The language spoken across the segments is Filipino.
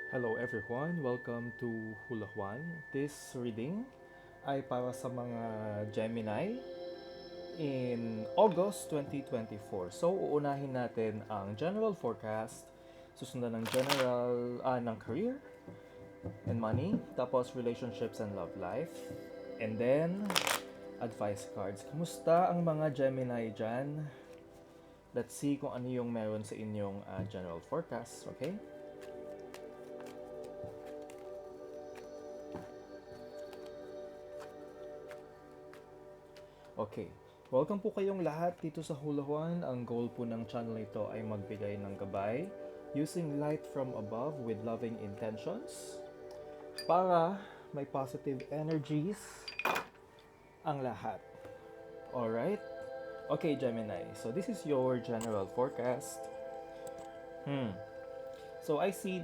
Hello everyone, welcome to Hula Juan. This reading ay para sa mga Gemini in August 2024. So uunahin natin ang general forecast, susundan ng ng career and money, tapos relationships and love life, and then advice cards. Kumusta ang mga Gemini dyan? Let's see kung ano yung meron sa inyong general forecast, okay? Okay. Welcome po kayong lahat dito sa Hula Juan. Ang goal po ng channel ito ay magbigay ng gabay using light from above with loving intentions para may positive energies ang lahat. Alright? Okay, Gemini. So this is your general forecast. So I see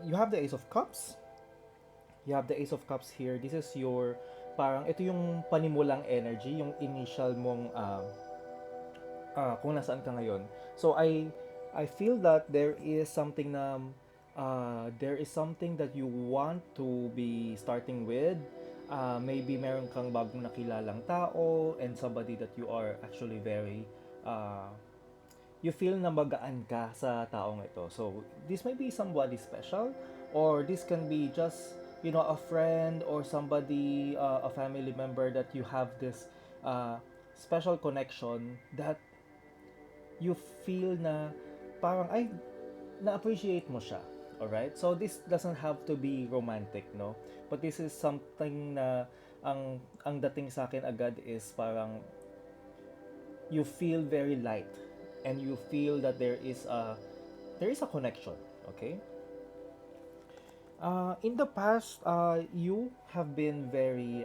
you have the Ace of Cups. You have the Ace of Cups here. This is your parang ito yung panimulang energy, yung initial mong kung nasaan ka ngayon. So I feel that there is something that you want to be starting with. Maybe meron kang bagong nakilalang tao and somebody that you are actually very you feel na magaan ka sa taong ito. So this might be somebody special, or this can be just a friend or somebody, a family member that you have this special connection that you feel na parang ay na-appreciate mo siya. Alright? So this doesn't have to be romantic, no? But this is something na ang dating sa akin agad is parang you feel very light and you feel that there is a connection, okay? In the past, you have been very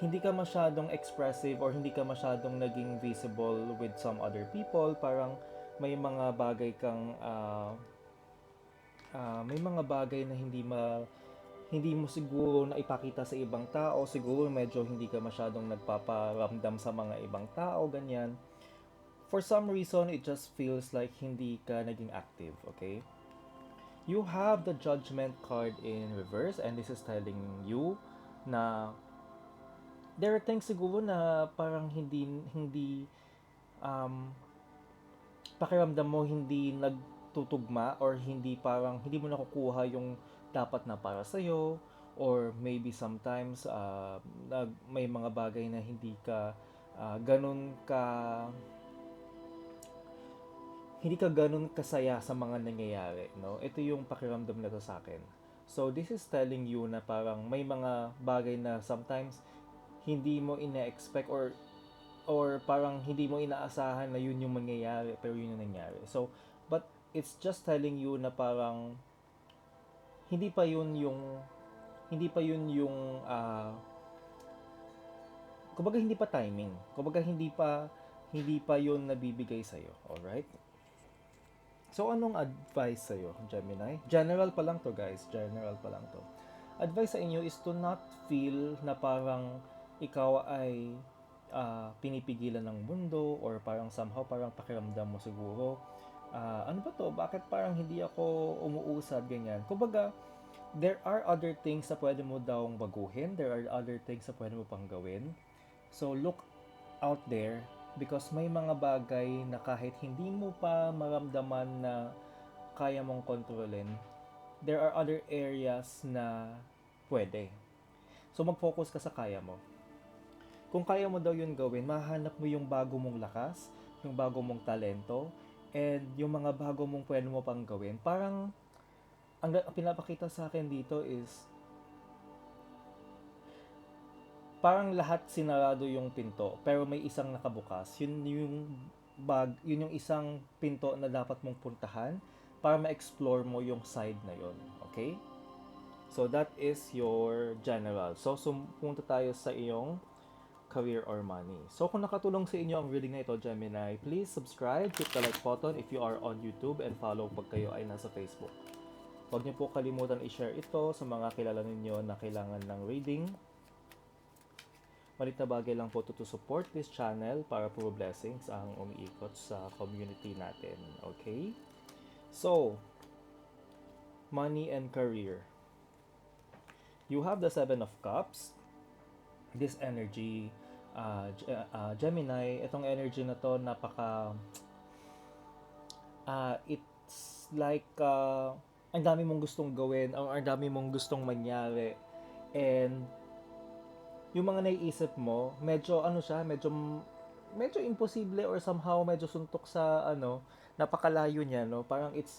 hindi ka masyadong expressive or hindi ka masyadong naging visible with some other people. Parang may mga bagay kang may mga bagay na hindi mo siguro na ipakita sa ibang tao. Siguro medyo hindi ka masyadong nagpaparamdam sa mga ibang tao, ganyan. For some reason, it just feels like hindi ka naging active, okay? You have the Judgment card in reverse, and this is telling you na there are things siguro na parang hindi um, pakiramdam mo hindi nagtutugma, or hindi mo nakukuha yung dapat na para sa or maybe sometimes may mga bagay na hindi ka ganun kasaya sa mga nangyayari, no? Ito yung pakiramdam na to sa akin. So this is telling you na parang may mga bagay na sometimes hindi mo ina-expect, or parang hindi mo inaasahan na yun yung mangyayari, pero yun yung nangyari. So but it's just telling you na parang hindi pa yun yung hindi pa yun yung kumbaga hindi pa timing. Kumbaga hindi pa yun nabibigay sa iyo. All right? So, anong advice sa'yo, Gemini? General pa lang to, guys. General pa lang to. Advice sa inyo is to not feel na parang ikaw ay pinipigilan ng mundo, or parang somehow parang pakiramdam mo siguro, ano ba to? Bakit parang hindi ako umuusad, ganyan? Kumbaga, there are other things na pwede mo daw baguhin. There are other things na pwede mo pang gawin. So, look out there, because may mga bagay na kahit hindi mo pa maramdaman na kaya mong kontrolin, there are other areas na pwede. So mag-focus ka sa kaya mo. Kung kaya mo daw yun gawin, mahanap mo yung bago mong lakas, yung bago mong talento, and yung mga bago mong pwede mo pang gawin. Parang ang pinapakita sa akin dito is parang lahat sinarado yung pinto, pero may isang nakabukas. Yun yung isang pinto na dapat mong puntahan para ma-explore mo yung side na yun. Okay? So that is your general. So punta tayo sa iyong career or money. So kung nakatulong sa inyo ang reading na ito, Gemini, please subscribe, hit the like button if you are on YouTube, and follow pag kayo ay nasa Facebook. Huwag niyo po kalimutan i-share ito sa mga kilala ninyo na kailangan ng reading. Malit na bagay lang po to support this channel para puro blessings ang umiikot sa community natin. Okay? So, money and career. You have the Seven of Cups. This energy, Gemini, itong energy na to, it's like, ang dami mong gustong gawin, ang dami mong gustong mangyari. And, yung mga naiisip mo, medyo ano siya, medyo imposible or somehow medyo suntok sa napakalayo niya, no? Parang it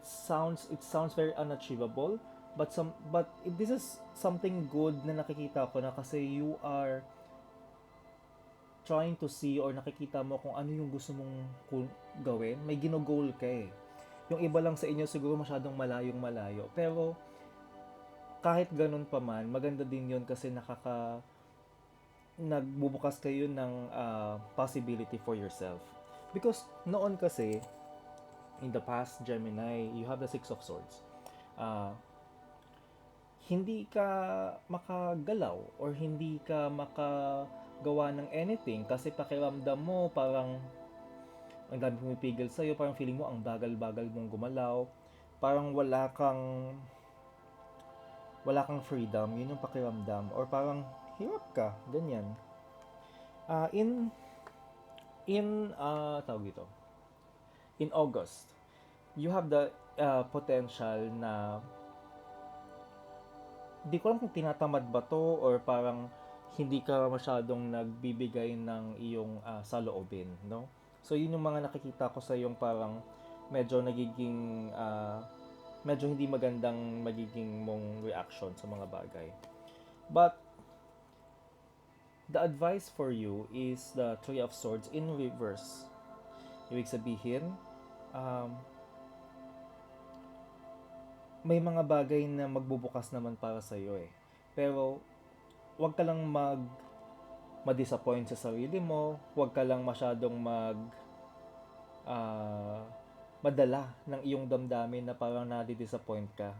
sounds very unachievable, this is something good na nakikita ko na kasi you are trying to see or nakikita mo kung ano yung gusto mong gawin. May gino-goal ka eh. Yung iba lang sa inyo siguro masyadong malayong malayo. Pero kahit ganun pa man, maganda din yun kasi nagbubukas kayo ng possibility for yourself. Because noon kasi, in the past, Gemini, you have the Six of Swords. Hindi ka makagalaw or hindi ka makagawa ng anything kasi pakiramdam mo parang ang dami pumipigil sa'yo, parang feeling mo ang bagal-bagal mong gumalaw, parang wala kang freedom, yun yung pakiramdam, or parang hirap ka, ganyan. Uh, in tawag dito, in August, you have the potential na di ko alam kung tinatamad ba to or parang hindi ka masyadong nagbibigay ng iyong saloobin, no? So yun yung mga nakikita ko sa yung parang medyo medyo hindi magandang magiging mong reaction sa mga bagay. But the advice for you is the Three of Swords in reverse. Ibig sabihin, may mga bagay na magbubukas naman para sa iyo eh. Pero wag ka lang ma-disappoint sa sarili mo, wag ka lang masyadong madala ng iyong damdamin na parang nadi-disappoint ka.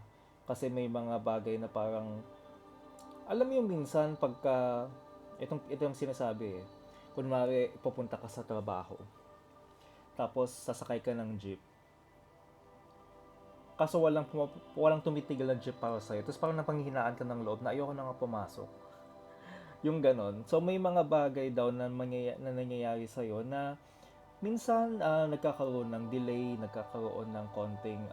Kasi may mga bagay na parang alam mo yung minsan pagka itong sinasabi eh. Kunwari pupunta ka sa trabaho. Tapos sasakay ka ng jeep. Kaso walang tumitigil na jeep para sa'yo. Tapos parang napanghihinaan ka ng loob na ayoko na nga pumasok. Yung ganon. So may mga bagay daw na nangyayari sa'yo na minsan nagkakaroon ng delay, nagkakaroon ng konting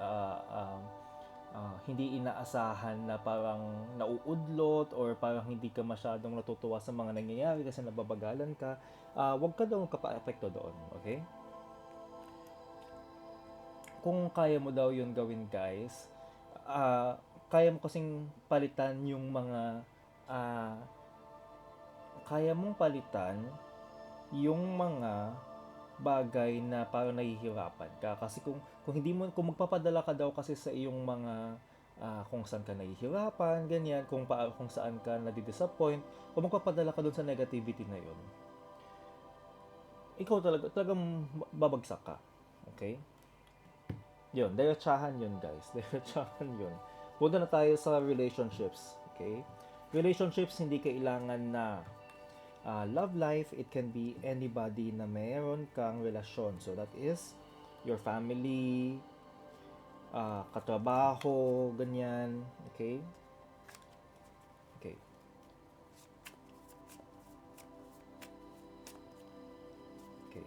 hindi inaasahan na parang nauudlot or parang hindi ka masyadong natutuwa sa mga nangyayari kasi nababagalan ka. Huwag ka daw kapa-epekto doon, okay? Kung kaya mo daw yun gawin guys, kaya mo kasing palitan yung mga kaya mong palitan yung mga bagay na parang nahihirapan ka kasi kung hindi mo kung magpapadala ka daw kasi sa iyong mga kung saan ka nahihirapan ganyan kung saan ka nadidisappoint kung magpapadala ka doon sa negativity na yun ikaw talagang babagsak ka, okay? Yun, diretsahan yun guys. Diretsahan yun. Punta na tayo sa relationships. Okay? Relationships, hindi kailangan na love life. It can be anybody na mayroon kang relasyon. So that is your family, katrabaho, ganyan. Okay? Okay. Okay.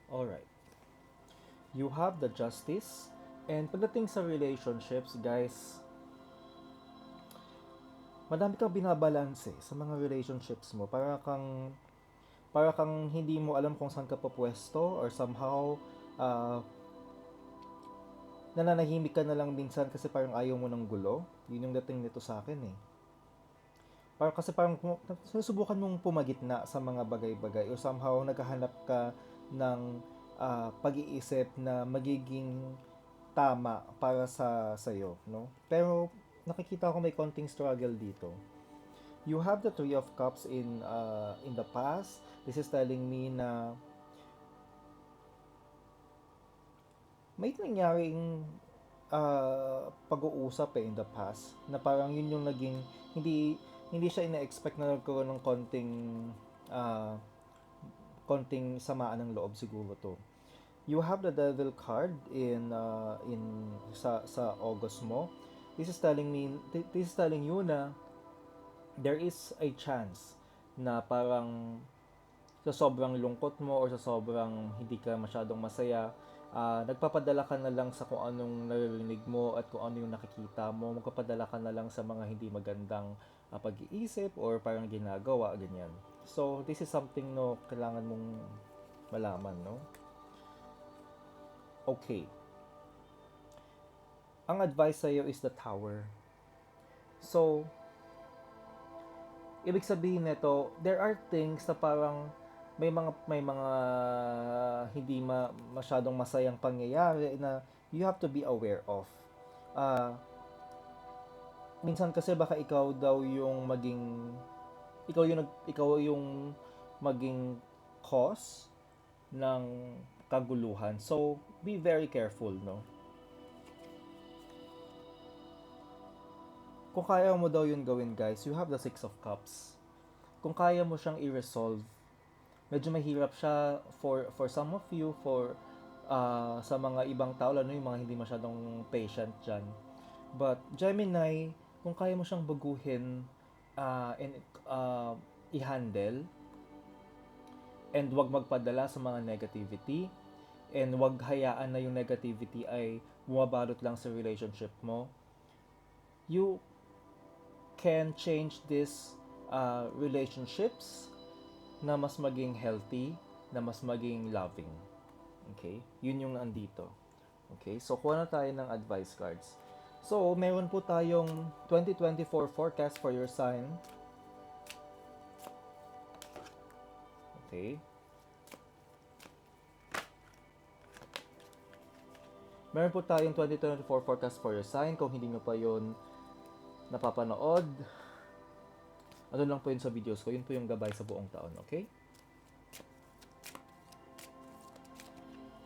Alright. You have the justice. And pagdating sa relationships, guys, madami kang binabalanse sa mga relationships mo. Para kang hindi mo alam kung saan ka papwesto or somehow nananahimik ka na lang minsan kasi parang ayaw mo ng gulo. Yun yung dating nito sa akin eh. Kasi parang sinusubukan mong pumagitna sa mga bagay-bagay or somehow naghahanap ka ng pag-iisip na magiging tama para sa sa'yo, no? Pero nakikita ko may konting struggle dito. You have the Three of Cups in the past. This is telling me na may nangyaring pag-uusap in the past na parang yun yung naging hindi siya ina-expect na nagkaroon ng konting konting samaan ng loob siguro to. You have the devil card in sa August mo. This is telling you na there is a chance na parang sa sobrang lungkot mo or sa sobrang hindi ka masyadong masaya, nagpapadala ka na lang sa kung anong naririnig mo at kung ano yung nakikita mo. Magpapadala ka na lang sa mga hindi magandang pag-iisip or parang ginagawa, ganyan. So, this is something no kailangan mong malaman, no? Okay. Ang advice sa'yo is the tower. So, ibig sabihin nito, there are things na parang may mga hindi masyadong masayang pangyayari na you have to be aware of. Ah, minsan kasi baka ikaw yung maging cause ng kaguluhan. So, be very careful, no? Kung kaya mo daw yun gawin, guys, you have the Six of Cups. Kung kaya mo siyang i-resolve, medyo mahirap siya for some of you, sa mga ibang tao, lalo yung mga hindi masyadong patient dyan. But, Gemini, kung kaya mo siyang baguhin and i-handle, and wag magpadala sa mga negativity, and wag hayaan na yung negativity ay bumabalot lang sa relationship mo, you can change these relationships na mas maging healthy, na mas maging loving. Okay? Yun yung nandito. Okay? So, kuha na tayo ng advice cards. So, meron po tayong 2024 forecast for your sign. Okay? Meron po tayong 2024 forecast for your sign. Kung hindi nyo pa yun napapanood, ano lang po yun sa videos ko, yun po yung gabay sa buong taon, okay?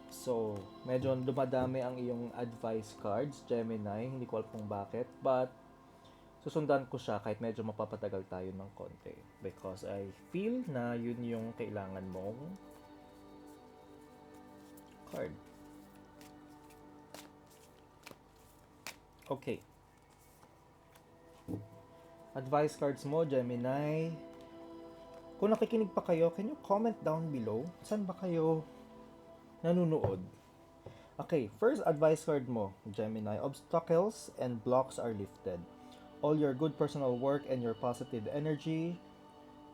So, medyo dumadami ang iyong advice cards, Gemini, hindi ko alam kung bakit, but susundan ko siya kahit medyo mapapatagal tayo ng konti because I feel na yun yung kailangan mong card. Okay. Advice cards mo, Gemini. Kung nakikinig pa kayo, can you comment down below? Saan ba kayo nanonood? Okay, first advice card mo, Gemini. Obstacles and blocks are lifted. All your good personal work and your positive energy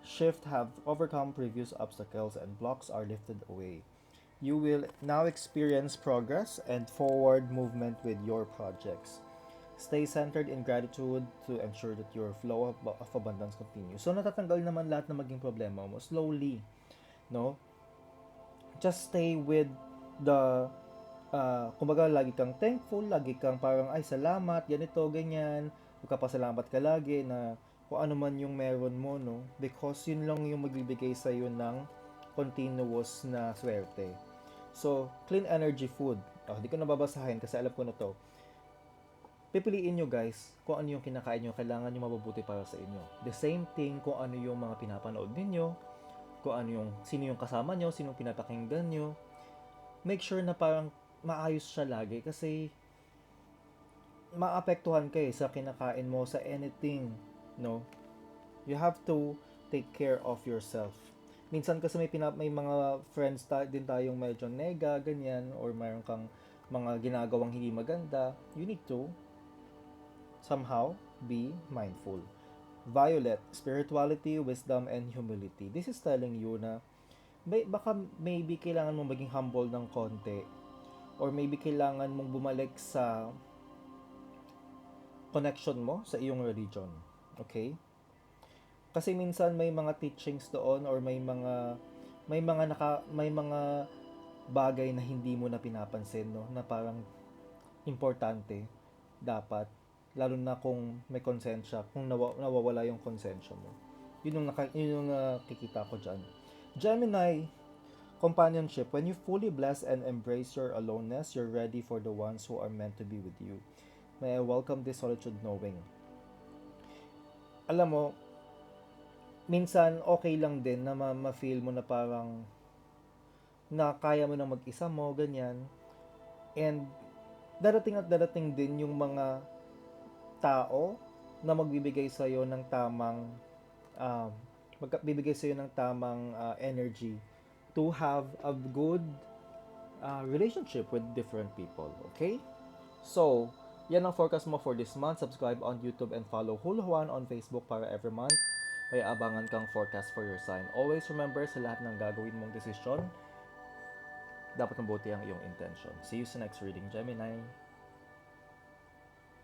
shift have overcome previous obstacles and blocks are lifted away. You will now experience progress and forward movement with your projects. Stay centered in gratitude to ensure that your flow of abundance continues. So, natatanggal naman lahat na maging problema mo slowly, no? Just stay with the, kumbaga, lagi kang thankful, lagi kang parang, ay, salamat, ganito, ganyan. Magkapasalamat ka lagi na kung ano man yung meron mo, no? Because yun lang yung magbibigay sa'yo ng continuous na swerte. So, clean energy food. Di ko nababasahin kasi alam ko na to. Pipiliin nyo guys kung ano yung kinakain nyo, kailangan nyo mabubuti para sa inyo. The same thing kung ano yung mga pinapanood ninyo, kung ano yung, sino yung kasama nyo, sino yung pinapakinggan nyo. Make sure na parang maayos siya lagi kasi maapektuhan kayo sa kinakain mo, sa anything, no? You have to take care of yourself. Minsan kasi may mga friends din tayong medyo nega, ganyan, or mayroon kang mga ginagawang hindi maganda. You need to somehow be mindful. Violet, spirituality, wisdom, and humility. This is telling you na baka maybe kailangan mong maging humble ng konti or maybe kailangan mong bumalik sa connection mo sa iyong religion. Okay? Kasi minsan may mga teachings doon or may mga bagay na hindi mo na pinapansin, no, na parang importante dapat, lalo na kung may konsensya, kung nawawala yung konsensya mo. Yun yung nakikita ko dyan. Gemini, companionship. When you fully bless and embrace your aloneness, you're ready for the ones who are meant to be with you. May I welcome this solitude knowing. Alam mo, minsan okay lang din na ma-feel mo na parang na kaya mo na mag-isa mo, ganyan. And darating at darating din yung mga tao na magbibigay sa iyo ng tamang um, magbibigay sa iyo ng tamang energy to have a good relationship with different people. Okay? So, yan ang forecast mo for this month. Subscribe on YouTube and follow Huluhan on Facebook para every month may abangan kang forecast for your sign. Always remember sa lahat ng gagawin mong desisyon, dapat mabuti ang iyong intention. See you sa next reading, Gemini.